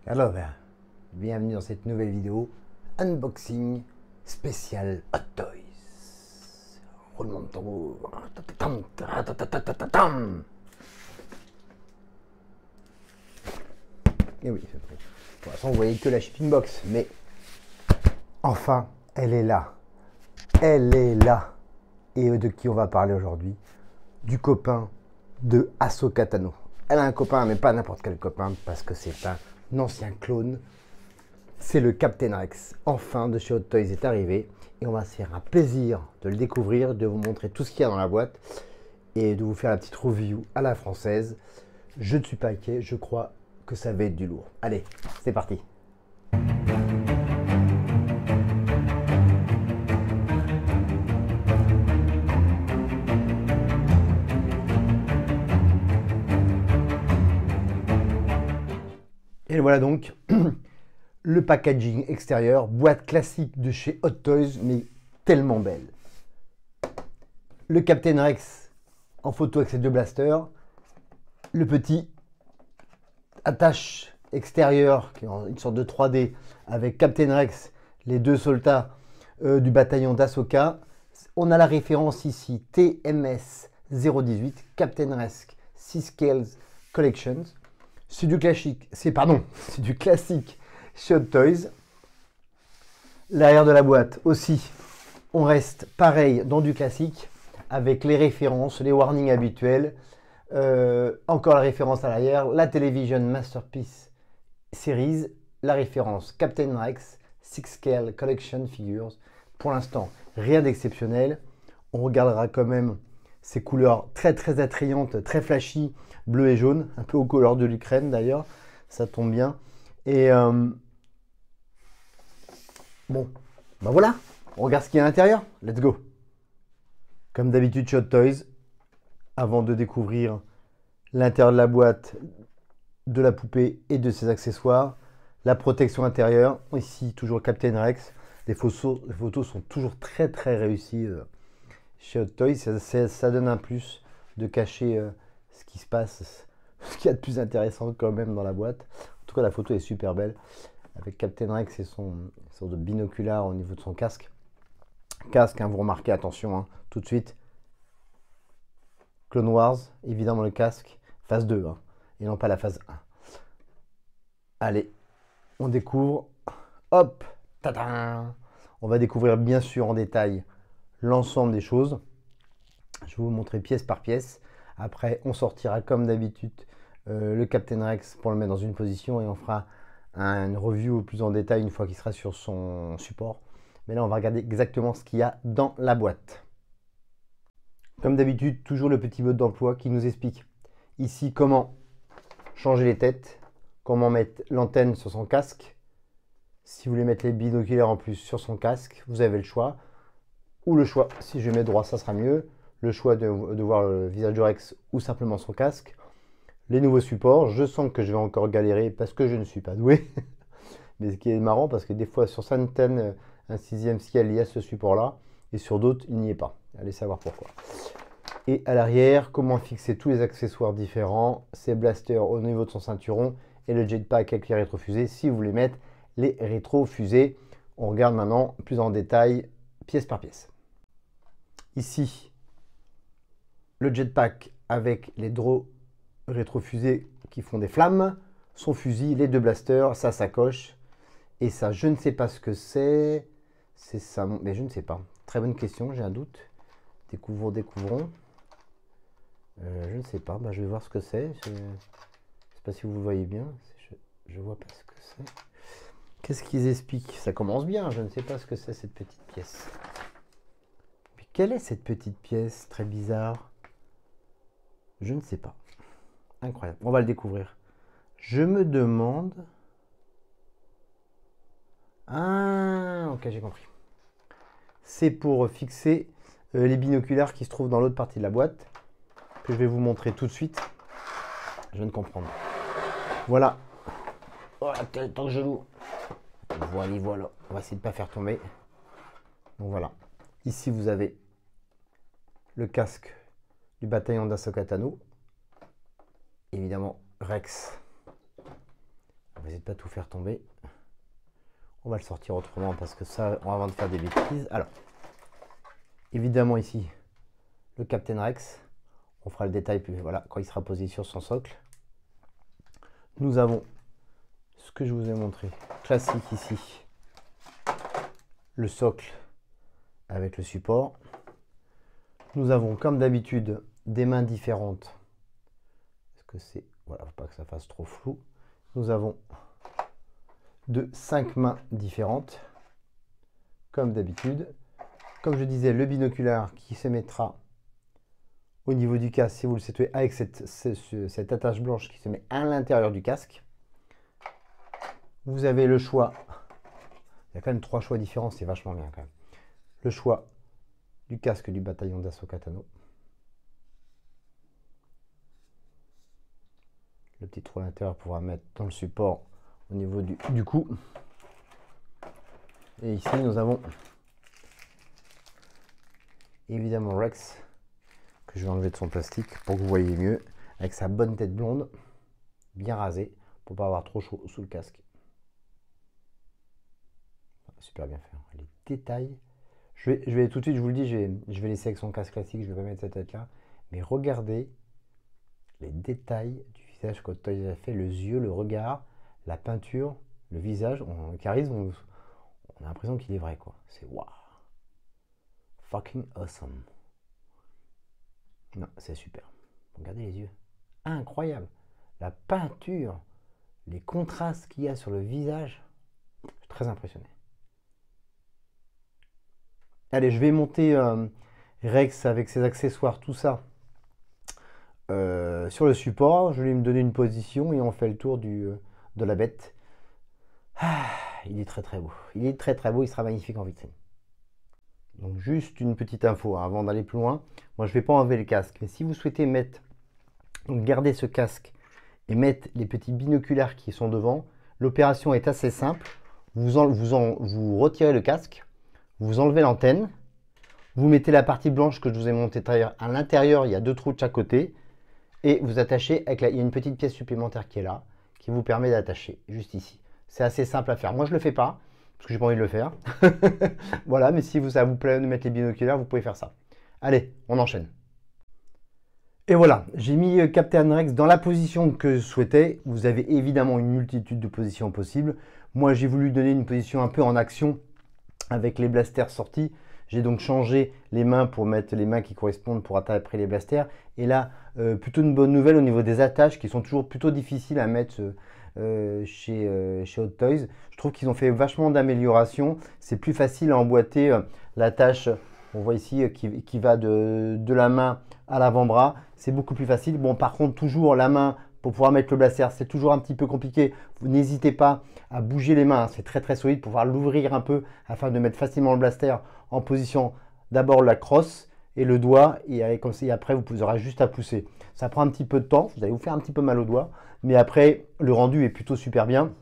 Alors, bienvenue dans cette nouvelle vidéo unboxing spécial Hot Toys. Roulement de tambour. Et oui, pour l'instant vous voyez que la shipping box, mais enfin, elle est là. Elle est là. Et de qui on va parler aujourd'hui? Du copain de Ahsoka Tano. Elle a un copain, mais pas n'importe quel copain, parce que c'est un ancien clone. C'est le Captain Rex, enfin, de chez Hot Toys est arrivé. Et on va se faire un plaisir de le découvrir, de vous montrer tout ce qu'il y a dans la boîte et de vous faire la petite review à la française. Je ne suis pas inquiet, je crois que ça va être du lourd. Allez, c'est parti. Et voilà donc le packaging extérieur, boîte classique de chez Hot Toys, mais tellement belle. Le Captain Rex en photo avec ses deux blasters, le petit attache extérieure qui est une sorte de 3D avec Captain Rex, les deux soldats du bataillon d'Ahsoka. On a la référence ici TMS 018 Captain Rex 6 Scales Collections. C'est du classique, c'est du classique chez Hot Toys. L'arrière de la boîte aussi, on reste pareil dans du classique avec les références, les warnings habituels. Encore la référence à l'arrière, la Television Masterpiece Series, la référence Captain Rex 6 Scale Collection Figures. Pour l'instant, rien d'exceptionnel. On regardera quand même ces couleurs très attrayantes, très flashy, bleu et jaune, un peu aux couleurs de l'Ukraine d'ailleurs, ça tombe bien. Et bon, ben voilà, on regarde ce qu'il y a à l'intérieur, let's go. Comme d'habitude chez Hot Toys, avant de découvrir l'intérieur de la boîte, de la poupée et de ses accessoires, la protection intérieure, ici toujours Captain Rex. Les photos sont toujours très réussies chez Hot Toys, ça donne un plus de cacher ce qui se passe, ce qu'il y a de plus intéressant quand même dans la boîte. En tout cas, la photo est super belle avec Captain Rex et son sorte de binoculaire au niveau de son casque. Casque, hein, vous remarquez, attention, hein, tout de suite. Clone Wars, évidemment le casque, phase 2, hein, et non pas la phase 1. Allez, on découvre. Hop, tadam. On va découvrir bien sûr en détail l'ensemble des choses. Je vais vous montrer pièce par pièce. Après, on sortira comme d'habitude le Captain Rex pour le mettre dans une position et on fera une review plus en détail une fois qu'il sera sur son support. Mais là, on va regarder exactement ce qu'il y a dans la boîte. Comme d'habitude, toujours le petit mode d'emploi qui nous explique ici comment changer les têtes, comment mettre l'antenne sur son casque. Si vous voulez mettre les binoculaires en plus sur son casque, vous avez le choix. Ou le choix, si je mets droit, ça sera mieux. Le choix de voir le visage de Rex ou simplement son casque. Les nouveaux supports, je sens que je vais encore galérer parce que je ne suis pas doué. Mais ce qui est marrant, parce que des fois sur certaines, un 6e ciel, il y a ce support-là. Et sur d'autres, il n'y est pas. Allez savoir pourquoi. Et à l'arrière, comment fixer tous les accessoires différents. Ses blasters au niveau de son ceinturon. Et le jetpack avec les rétrofusées, si vous voulez mettre les rétrofusées. On regarde maintenant plus en détail, pièce par pièce. Ici, le jetpack avec les draws rétrofusées qui font des flammes, son fusil, les deux blasters, sa sacoche. Et ça, je ne sais pas ce que c'est. C'est ça, mais je ne sais pas. Très bonne question, j'ai un doute. Découvrons. Je ne sais pas, je vais voir ce que c'est. Je ne sais pas si vous le voyez bien. Je ne vois pas ce que c'est. Qu'est-ce qu'ils expliquent? Ça commence bien, je ne sais pas ce que c'est cette petite pièce. Mais quelle est cette petite pièce très bizarre? Je ne sais pas. Incroyable, on va le découvrir. Je me demande... Ah, ok, j'ai compris. C'est pour fixer les binoculaires qui se trouvent dans l'autre partie de la boîte, que je vais vous montrer tout de suite. Je viens de comprendre. Voilà. Oh, quel temps que je loue. Voilà. On va essayer de ne pas faire tomber. Donc voilà. Ici, vous avez le casque du bataillon d'Ahsoka Tano. Évidemment, Rex. On va essayer pas tout faire tomber. On va le sortir autrement parce que ça, avant de faire des bêtises. Alors, évidemment ici, le Captain Rex. On fera le détail plus, voilà, quand il sera posé sur son socle. Nous avons ce que je vous ai montré, classique ici. Le socle avec le support. Nous avons comme d'habitude des mains différentes. Est-ce que c'est... Voilà, faut pas que ça fasse trop flou. Nous avons 5 mains différentes, comme d'habitude. Comme je disais, le binoculaire qui se mettra au niveau du casque, si vous le souhaitez, avec cette attache blanche qui se met à l'intérieur du casque. Vous avez le choix. Il y a quand même 3 choix différents, c'est vachement bien quand même. Le choix du casque du bataillon d'Ahsoka Tano. Le petit trou à l'intérieur pour pouvoir mettre dans le support au niveau du cou. Et ici, nous avons évidemment Rex, que je vais enlever de son plastique pour que vous voyez mieux, avec sa bonne tête blonde, bien rasée, pour ne pas avoir trop chaud sous le casque. Super bien fait. Les détails. Je vais tout de suite, je vous le dis, je vais laisser avec son casque classique, je ne vais pas mettre cette tête là. Mais regardez les détails du visage que Toys a fait, les yeux, le regard, la peinture, le visage, le charisme, on a l'impression qu'il est vrai quoi. C'est waouh. Fucking awesome. Non, c'est super. Regardez les yeux. Incroyable. La peinture, les contrastes qu'il y a sur le visage. Je suis très impressionné. Allez, je vais monter Rex avec ses accessoires, tout ça, sur le support. Je vais me donner une position et on fait le tour de la bête. Ah, il est très très beau. Il est très très beau, il sera magnifique en vitrine. Donc juste une petite info hein, avant d'aller plus loin. Moi je ne vais pas enlever le casque, mais si vous souhaitez mettre, donc garder ce casque et mettre les petits binoculaires qui sont devant, l'opération est assez simple. Vous retirez le casque. Vous enlevez l'antenne, vous mettez la partie blanche que je vous ai montée à l'intérieur, il y a 2 trous de chaque côté, et vous attachez il y a une petite pièce supplémentaire qui est là, qui vous permet d'attacher, juste ici. C'est assez simple à faire. Moi, je ne le fais pas, parce que j'ai pas envie de le faire. Voilà, mais si ça vous plaît de mettre les binoculaires, vous pouvez faire ça. Allez, on enchaîne. Et voilà, j'ai mis Captain Rex dans la position que je souhaitais. Vous avez évidemment une multitude de positions possibles. Moi, j'ai voulu donner une position un peu en action, avec les blasters sortis. J'ai donc changé les mains pour mettre les mains qui correspondent pour attaquer après les blasters. Et là, plutôt une bonne nouvelle au niveau des attaches qui sont toujours plutôt difficiles à mettre chez Hot Toys. Je trouve qu'ils ont fait vachement d'améliorations. C'est plus facile à emboîter l'attache, on voit ici, qui va de la main à l'avant-bras. C'est beaucoup plus facile. Bon, par contre, toujours la main pour pouvoir mettre le blaster, c'est toujours un petit peu compliqué. Vous n'hésitez pas à bouger les mains, c'est très très solide pour pouvoir l'ouvrir un peu afin de mettre facilement le blaster en position d'abord la crosse et le doigt et comme ça, et après vous aurez juste à pousser. Ça prend un petit peu de temps, vous allez vous faire un petit peu mal au doigt, mais après le rendu est plutôt super bien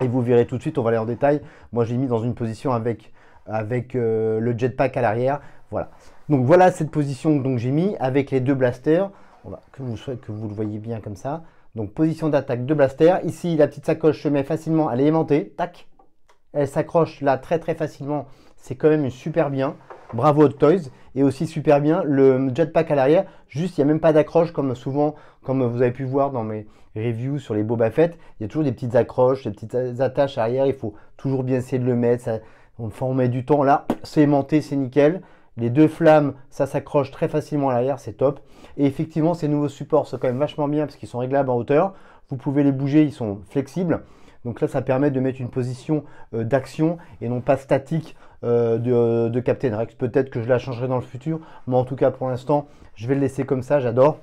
et vous verrez tout de suite, on va aller en détail. Moi j'ai mis dans une position avec le jetpack à l'arrière, voilà. Donc voilà cette position que j'ai mis avec les 2 blasters. Que vous le voyez bien comme ça. Donc position d'attaque de blaster. Ici la petite sacoche se met facilement, elle est aimantée, tac. Elle s'accroche là très très facilement. C'est quand même super bien. Bravo Hot Toys. Et aussi super bien le jetpack à l'arrière. Juste il n'y a même pas d'accroche comme souvent, comme vous avez pu voir dans mes reviews sur les Boba Fett. Il y a toujours des petites accroches, des petites attaches arrière. Il faut toujours bien essayer de le mettre. On met du temps là. C'est aimanté, c'est nickel. Les 2 flammes, ça s'accroche très facilement à l'arrière, c'est top. Et effectivement, ces nouveaux supports sont quand même vachement bien parce qu'ils sont réglables en hauteur. Vous pouvez les bouger, ils sont flexibles. Donc là, ça permet de mettre une position d'action et non pas statique de Captain Rex. Peut-être que je la changerai dans le futur, mais en tout cas, pour l'instant, je vais le laisser comme ça, j'adore.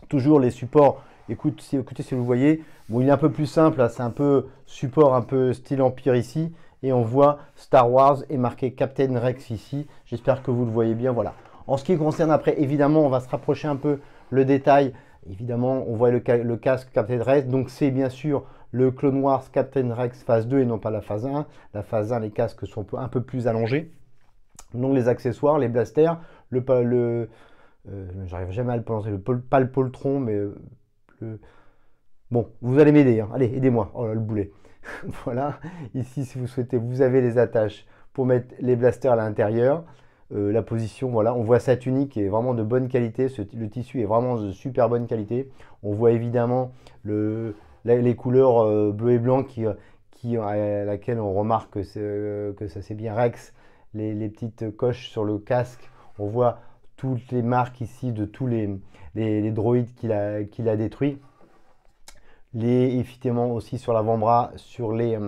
Toujours les supports, écoutez si vous voyez. Bon, il est un peu plus simple, c'est un peu support, un peu style Empire ici. Et on voit Star Wars et marqué Captain Rex ici. J'espère que vous le voyez bien. Voilà. En ce qui concerne après, évidemment, on va se rapprocher un peu le détail. Évidemment, on voit le casque Captain Rex. Donc, c'est bien sûr le Clone Wars Captain Rex phase 2 et non pas la phase 1. La phase 1, les casques sont un peu plus allongés. Donc, les accessoires, les blasters, j'arrive jamais à le prononcer, pas le poltron, mais bon, vous allez m'aider. Hein. Allez, aidez-moi. Oh là, le boulet. Voilà, ici si vous souhaitez, vous avez les attaches pour mettre les blasters à l'intérieur. La position, voilà, on voit sa tunique qui est vraiment de bonne qualité, le tissu est vraiment de super bonne qualité. On voit évidemment les couleurs bleu et blanc à laquelle on remarque que ça c'est bien Rex, les petites coches sur le casque. On voit toutes les marques ici de tous les droïdes qu'il a détruits. Effectivement aussi sur l'avant-bras, sur les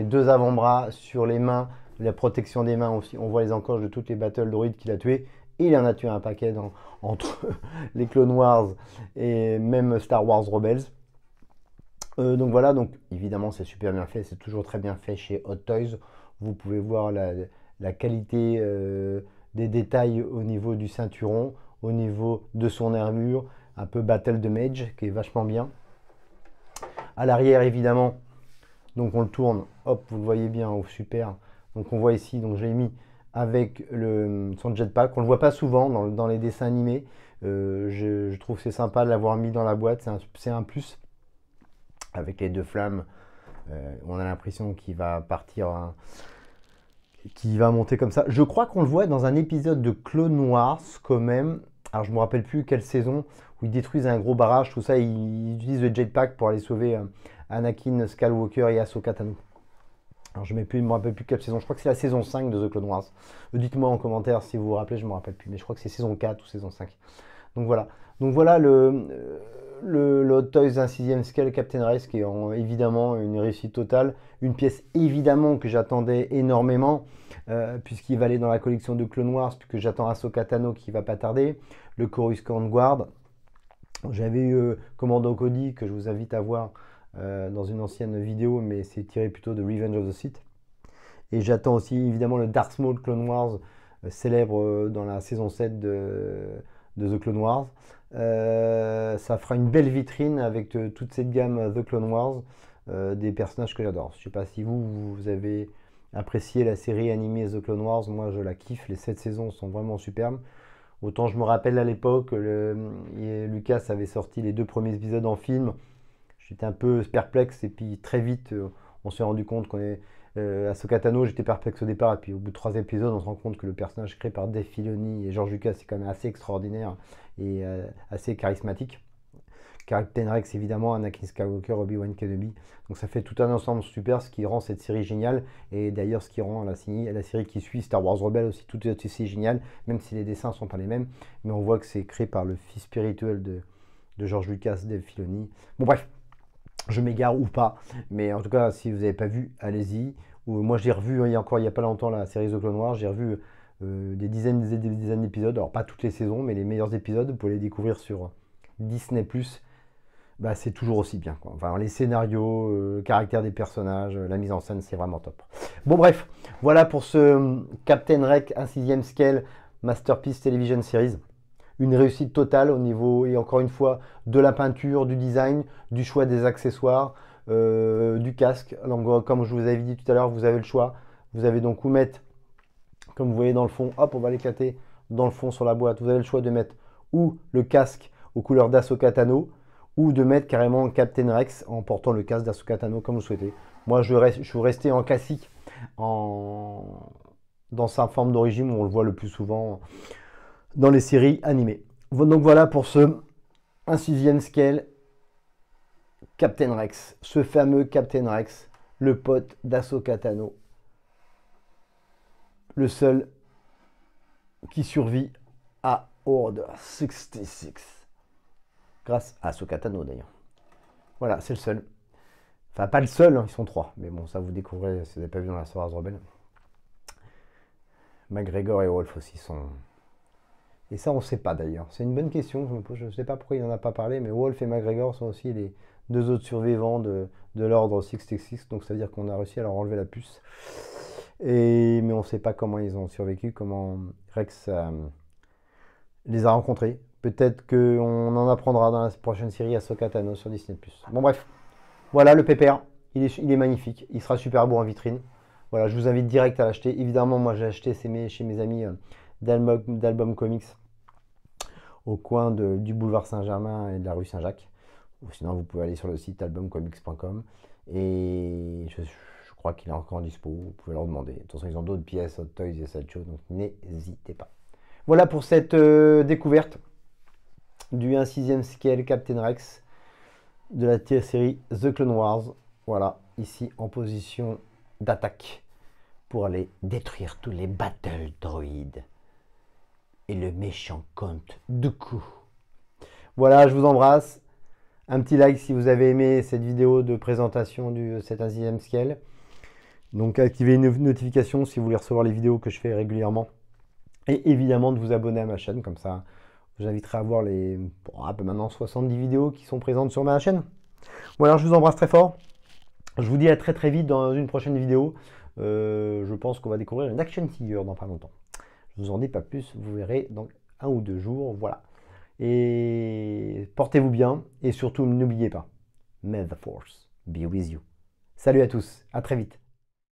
deux avant-bras, sur les mains, la protection des mains aussi. On voit les encoches de toutes les battle droïdes qu'il a tués. Il en a tué un paquet entre les Clone Wars et même Star Wars Rebels. Donc voilà, donc évidemment c'est super bien fait, c'est toujours très bien fait chez Hot Toys. Vous pouvez voir la qualité des détails au niveau du ceinturon, au niveau de son armure, un peu Battle de Mage qui est vachement bien. À l'arrière évidemment, donc on le tourne, hop, vous le voyez bien, oh, super. Donc on voit ici, donc je l'ai mis avec son jetpack. On ne le voit pas souvent dans les dessins animés. Je trouve que c'est sympa de l'avoir mis dans la boîte, c'est un plus. Avec les deux flammes, on a l'impression qu'il va partir, qu'il va monter comme ça. Je crois qu'on le voit dans un épisode de Clone Wars quand même. Alors je ne me rappelle plus quelle saison, où ils détruisent un gros barrage, tout ça, ils utilisent le jetpack pour aller sauver Anakin Skywalker et Ahsoka Tano. Alors je ne me rappelle plus quelle saison, je crois que c'est la saison 5 de The Clone Wars. Dites-moi en commentaire si vous vous rappelez, je ne me rappelle plus, mais je crois que c'est saison 4 ou saison 5. Donc voilà le Hot Toys 1 6e scale Captain Rex qui est évidemment une réussite totale. Une pièce évidemment que j'attendais énormément puisqu'il va aller dans la collection de Clone Wars, puisque j'attends Ahsoka Tano qui va pas tarder. Le Coruscant Guard. J'avais eu Commando Cody que je vous invite à voir dans une ancienne vidéo, mais c'est tiré plutôt de Revenge of the Sith. Et j'attends aussi évidemment le Darth Maul Clone Wars, célèbre dans la saison 7 de The Clone Wars. Ça fera une belle vitrine avec toute cette gamme The Clone Wars, des personnages que j'adore. Je ne sais pas si vous avez apprécié la série animée The Clone Wars, moi je la kiffe, les 7 saisons sont vraiment superbes. Autant je me rappelle à l'époque, Lucas avait sorti les 2 premiers épisodes en film, j'étais un peu perplexe et puis très vite on s'est rendu compte qu'on est Ahsoka Tano, j'étais perplexe au départ et puis au bout de 3 épisodes on se rend compte que le personnage créé par Dave Filoni et George Lucas c'est quand même assez extraordinaire et assez charismatique. Captain Rex évidemment, Anakin Skywalker, Obi-Wan Kenobi, donc ça fait tout un ensemble super, ce qui rend cette série géniale et d'ailleurs ce qui rend la série qui suit Star Wars Rebels aussi tout aussi génial, même si les dessins ne sont pas les mêmes, mais on voit que c'est créé par le fils spirituel de George Lucas, Dave Filoni. Bon bref, je m'égare ou pas, mais en tout cas si vous n'avez pas vu, allez-y. Moi j'ai revu il n'y a pas longtemps la série The Clone Wars, j'ai revu des dizaines d'épisodes, alors pas toutes les saisons, mais les meilleurs épisodes, vous pouvez les découvrir sur Disney+. Bah, c'est toujours aussi bien, quoi. Enfin, les scénarios, le caractère des personnages, la mise en scène, c'est vraiment top. Bon bref, voilà pour ce Captain Rex 1 6e scale Masterpiece Television Series. Une réussite totale au niveau, et encore une fois, de la peinture, du design, du choix des accessoires, du casque. Donc, comme je vous avais dit tout à l'heure, vous avez le choix. Vous avez donc où mettre, comme vous voyez dans le fond, hop, on va l'éclater dans le fond sur la boîte. Vous avez le choix de mettre ou le casque aux couleurs d'Ahsoka Tano, ou de mettre carrément Captain Rex en portant le casque d'Ahsoka Tano comme vous souhaitez. Moi, je suis resté en classique, dans sa forme d'origine, où on le voit le plus souvent dans les séries animées. Donc voilà pour ce 1 6e scale Captain Rex, ce fameux Captain Rex, le pote d'Ahsoka Tano, le seul qui survit à Order 66. Grâce à Ahsoka Tano d'ailleurs. Voilà, c'est le seul. Enfin, pas le seul, hein, ils sont 3. Mais bon, ça vous découvrez si vous n'avez pas vu dans la Star Wars Rebelle. McGregor et Wolf aussi sont... Et ça, on ne sait pas d'ailleurs. C'est une bonne question. Je ne sais pas pourquoi il n'en a pas parlé, mais Wolf et McGregor sont aussi les 2 autres survivants de l'ordre 66. Donc, ça veut dire qu'on a réussi à leur enlever la puce. Mais on ne sait pas comment ils ont survécu, comment Rex les a rencontrés. Peut-être qu'on en apprendra dans la prochaine série Ahsoka Tano sur Disney+. Bon bref, voilà le pépère, il est magnifique, il sera super beau en vitrine. Voilà, je vous invite direct à l'acheter. Évidemment, moi j'ai acheté chez mes amis d'Album Comics au coin du boulevard Saint-Germain et de la rue Saint-Jacques. Ou sinon, vous pouvez aller sur le site albumcomics.com. Et je crois qu'il est encore en dispo, vous pouvez leur demander. De toute façon, ils ont d'autres pièces, Hot Toys et Sideshow, donc n'hésitez pas. Voilà pour cette découverte du 1/6 scale Captain Rex de la série The Clone Wars. Voilà, ici en position d'attaque pour aller détruire tous les battle droïdes et le méchant comte Dooku. Voilà, je vous embrasse. Un petit like si vous avez aimé cette vidéo de présentation du 7/6 scale. Donc activez une notification si vous voulez recevoir les vidéos que je fais régulièrement. Et évidemment de vous abonner à ma chaîne, comme ça je vous inviterai à voir les un peu maintenant 70 vidéos qui sont présentes sur ma chaîne. Voilà, je vous embrasse très fort. Je vous dis à très très vite dans une prochaine vidéo. Je pense qu'on va découvrir une action figure dans pas longtemps. Je vous en dis pas plus, vous verrez dans 1 ou 2 jours. Voilà. Et portez-vous bien et surtout n'oubliez pas, May the Force be with you. Salut à tous, à très vite.